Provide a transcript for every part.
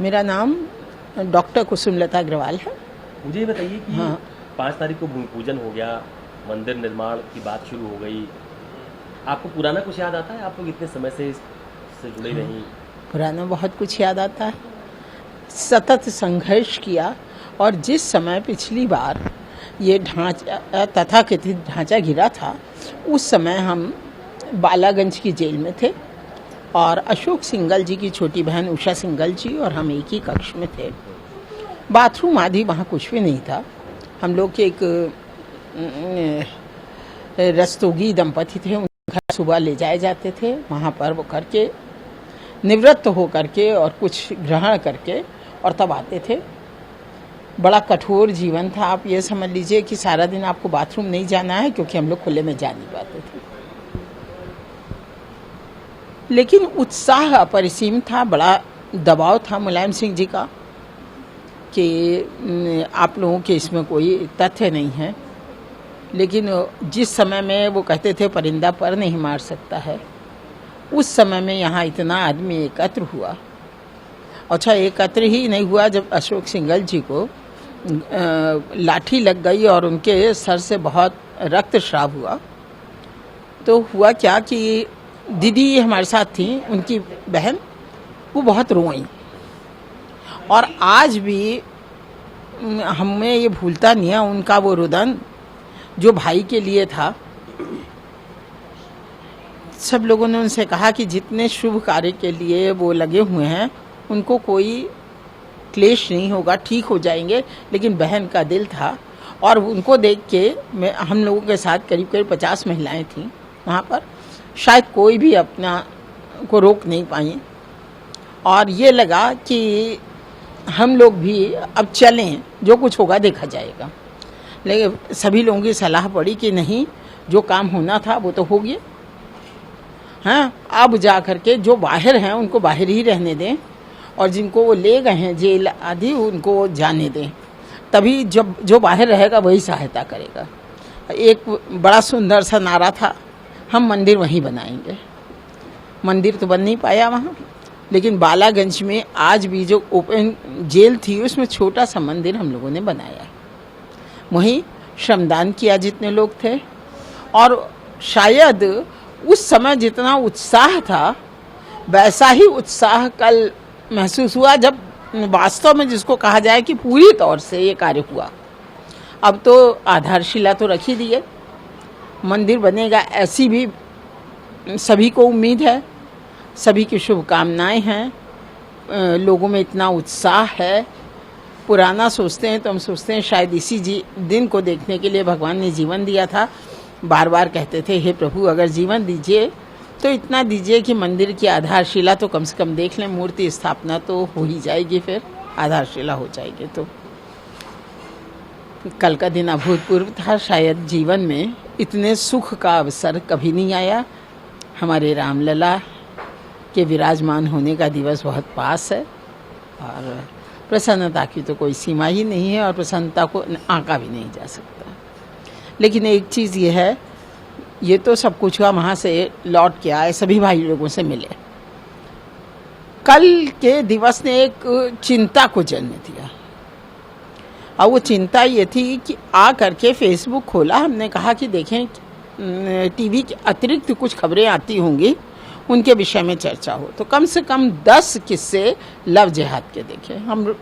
मेरा नाम डॉक्टर कुसुमलता अग्रवाल है। मुझे ये बताइए कि हाँ। 5 तारीख को भूमि पूजन हो गया, मंदिर निर्माण की बात शुरू हो गई। आपको पुराना कुछ याद आता है? आप लोग इतने समय से इससे जुड़े रही। पुराना बहुत कुछ याद आता है। सतत संघर्ष किया, और जिस समय पिछली बार ये ढांचा तथाकथित ढांचा गिरा था, उस समय हम बालागंज की जेल में थे और अशोक सिंघल जी की छोटी बहन उषा सिंघल जी और हम एक ही कक्ष में थे। बाथरूम आदि वहाँ कुछ भी नहीं था। हम लोग के एक रस्तोगी दंपति थे, उनके घर सुबह ले जाए जाते थे, वहाँ पर वो करके निवृत्त हो करके और कुछ ग्रहण करके और तब आते थे। बड़ा कठोर जीवन था। आप ये समझ लीजिए कि सारा दिन आपको बाथरूम नहीं जाना है, क्योंकि हम लोग खुले में जा नहीं पाते थे। लेकिन उत्साह अपरिसीम था, बड़ा दबाव था मुलायम सिंह जी का कि आप लोगों के इसमें कोई तथ्य नहीं है। लेकिन जिस समय में वो कहते थे परिंदा पर नहीं मार सकता है, उस समय में यहाँ इतना आदमी एकत्र हुआ। अच्छा, एकत्र ही नहीं हुआ, जब अशोक सिंघल जी को लाठी लग गई और उनके सर से बहुत रक्तस्राव हुआ, तो हुआ क्या कि दीदी हमारे साथ थी, उनकी बहन, वो बहुत रोई। और आज भी हमें ये भूलता नहीं है उनका वो रुदन जो भाई के लिए था। सब लोगों ने उनसे कहा कि जितने शुभ कार्य के लिए वो लगे हुए हैं, उनको कोई क्लेश नहीं होगा, ठीक हो जाएंगे। लेकिन बहन का दिल था, और उनको देख के हम लोगों के साथ करीब करीब 50 महिलाएं थीं वहाँ पर। शायद कोई भी अपना को रोक नहीं पाई, और ये लगा कि हम लोग भी अब चलें, जो कुछ होगा देखा जाएगा। लेकिन सभी लोगों की सलाह पड़ी कि नहीं, जो काम होना था वो तो हो गया। हाँ, अब जा करके जो बाहर हैं उनको बाहर ही रहने दें, और जिनको वो ले गए हैं जेल आदि उनको जाने दें। तभी जब जो बाहर रहेगा वही सहायता करेगा। एक बड़ा सुंदर सा नारा था, हम मंदिर वहीं बनाएंगे। मंदिर तो बन नहीं पाया वहाँ, लेकिन बालागंज में आज भी जो ओपन जेल थी उसमें छोटा सा मंदिर हम लोगों ने बनाया। वहीं श्रमदान किया जितने लोग थे, और शायद उस समय जितना उत्साह था वैसा ही उत्साह कल महसूस हुआ, जब वास्तव में जिसको कहा जाए कि पूरी तौर से ये कार्य हुआ। अब तो आधारशिला तो रख ही दी है, मंदिर बनेगा ऐसी भी सभी को उम्मीद है, सभी की शुभकामनाएं हैं। लोगों में इतना उत्साह है। पुराना सोचते हैं तो हम सोचते हैं शायद इसी दिन को देखने के लिए भगवान ने जीवन दिया था। बार बार कहते थे, हे प्रभु अगर जीवन दीजिए तो इतना दीजिए कि मंदिर की आधारशिला तो कम से कम देख लें। मूर्ति स्थापना तो हो ही जाएगी, फिर आधारशिला हो जाएगी। तो कल का दिन अभूतपूर्व था। शायद जीवन में इतने सुख का अवसर कभी नहीं आया। हमारे रामलला के विराजमान होने का दिवस बहुत पास है, और प्रसन्नता की तो कोई सीमा ही नहीं है, और प्रसन्नता को आंका भी नहीं जा सकता। लेकिन एक चीज़ ये है, ये तो सब कुछ हुआ, वहाँ से लौट के आए, सभी भाई लोगों से मिले। कल के दिवस ने एक चिंता को जन्म दिया, और वो चिंता ये थी कि आ करके फेसबुक खोला। हमने कहा कि देखें टीवी के अतिरिक्त कुछ खबरें आती होंगी, उनके विषय में चर्चा हो। तो कम से कम 10 किस्से लव जिहाद के देखे। हम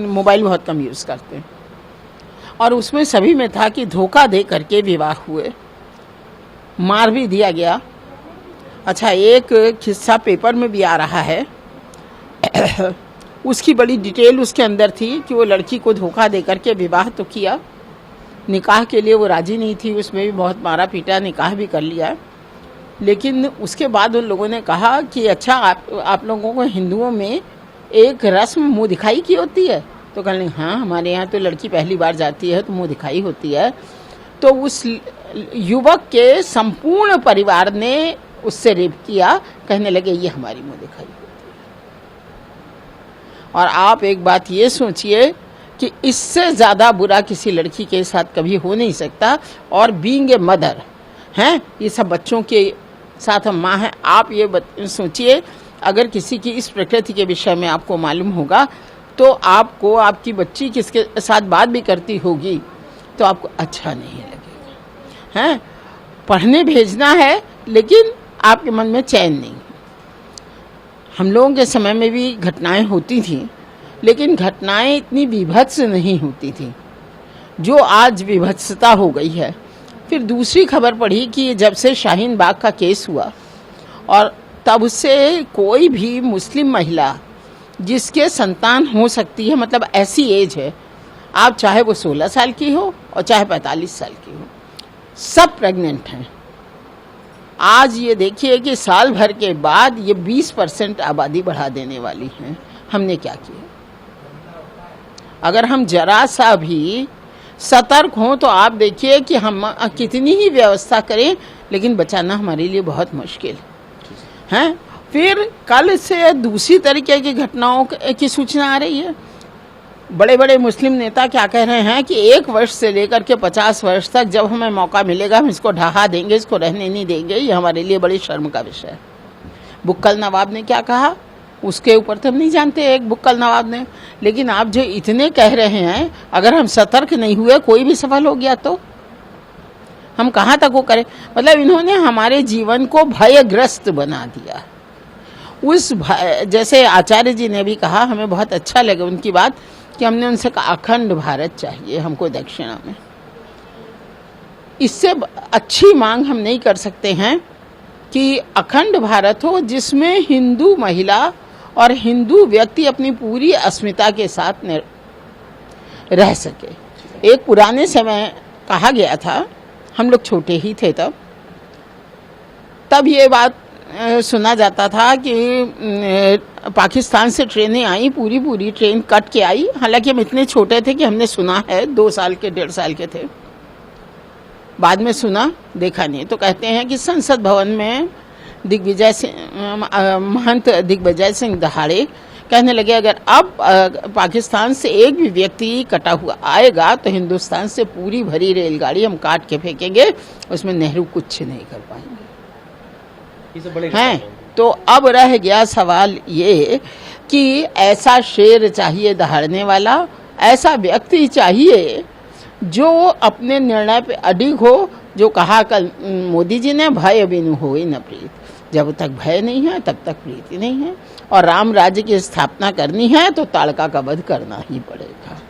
मोबाइल बहुत कम यूज़ करते हैं, और उसमें सभी में था कि धोखा दे करके विवाह हुए, मार भी दिया गया। अच्छा, एक किस्सा पेपर में भी आ रहा है उसकी बड़ी डिटेल उसके अंदर थी कि वो लड़की को धोखा दे करके विवाह तो किया, निकाह के लिए वो राजी नहीं थी, उसमें भी बहुत मारा पीटा, निकाह भी कर लिया। लेकिन उसके बाद उन लोगों ने कहा कि अच्छा, आप लोगों को हिंदुओं में एक रस्म मुँह दिखाई की होती है। तो कहने हाँ, हमारे यहाँ तो लड़की पहली बार जाती है तो मुँह दिखाई होती है। तो उस युवक के संपूर्ण परिवार ने उससे रेप किया। कहने लगे ये हमारी मुँह दिखाई होती है। और आप एक बात ये सोचिए कि इससे ज़्यादा बुरा किसी लड़की के साथ कभी हो नहीं सकता। और बीइंग ए मदर हैं, ये सब बच्चों के साथ हम माँ हैं। आप ये सोचिए अगर किसी की इस प्रकृति के विषय में आपको मालूम होगा तो आपको आपकी बच्ची किसके साथ बात भी करती होगी तो आपको अच्छा नहीं लगेगा। हैं, पढ़ने भेजना है लेकिन आपके मन में चैन नहीं। हम लोगों के समय में भी घटनाएं होती थी, लेकिन घटनाएं इतनी विभत्स नहीं होती थी जो आज विभत्सता हो गई है। फिर दूसरी खबर पढ़ी कि जब से शाहीन बाग का केस हुआ और तब से कोई भी मुस्लिम महिला जिसके संतान हो सकती है, मतलब ऐसी एज है, आप चाहे वो 16 साल की हो और चाहे 45 साल की हो, सब प्रेग्नेंट हैं। आज ये देखिए कि साल भर के बाद ये 20% आबादी बढ़ा देने वाली है। हमने क्या किया? अगर हम जरा सा भी सतर्क हों तो आप देखिए कि हम कितनी ही व्यवस्था करें, लेकिन बचाना हमारे लिए बहुत मुश्किल है। फिर कल से दूसरी तरीके की घटनाओं की सूचना आ रही है। बड़े बड़े मुस्लिम नेता क्या कह रहे हैं कि 1 वर्ष से लेकर के 50 वर्ष तक जब हमें मौका मिलेगा हम इसको ढहा देंगे, इसको रहने नहीं देंगे। ये हमारे लिए बड़ी शर्म का विषय है। बुक्कल नवाब ने क्या कहा उसके ऊपर तो हम नहीं जानते, एक बुक्कल नवाब ने, लेकिन आप जो इतने कह रहे हैं, अगर हम सतर्क नहीं हुए, कोई भी सफल हो गया तो हम कहाँ तक वो करें? मतलब इन्होंने हमारे जीवन को भयग्रस्त बना दिया। उस जैसे आचार्य जी ने भी कहा, हमें बहुत अच्छा लगा उनकी बात कि हमने उनसे कहा अखंड भारत चाहिए हमको दक्षिणा में। इससे अच्छी मांग हम नहीं कर सकते हैं कि अखंड भारत हो जिसमें हिंदू महिला और हिंदू व्यक्ति अपनी पूरी अस्मिता के साथ रह सके। एक पुराने समय कहा गया था, हम लोग छोटे ही थे तब ये बात सुना जाता था कि पाकिस्तान से ट्रेनें आई, पूरी ट्रेन कट के आई। हालांकि हम इतने छोटे थे कि हमने सुना है, 2 साल के 1.5 साल के थे, बाद में सुना, देखा नहीं। तो कहते हैं कि संसद भवन में महंत दिग्विजय सिंह दहाड़े कहने लगे अगर अब पाकिस्तान से एक भी व्यक्ति कटा हुआ आएगा तो हिंदुस्तान से पूरी भरी रेलगाड़ी हम काट के फेंकेंगे, उसमें नेहरू कुछ नहीं कर पाएंगे। हैं, तो अब रह गया सवाल ये कि ऐसा शेर चाहिए दहाड़ने वाला, ऐसा व्यक्ति चाहिए जो अपने निर्णय पे अडिग हो। जो कहा कल मोदी जी ने, भय बिनु होई न प्रीत। जब तक भय नहीं है तब तक प्रीति नहीं है, और राम राज्य की स्थापना करनी है तो ताड़का का वध करना ही पड़ेगा।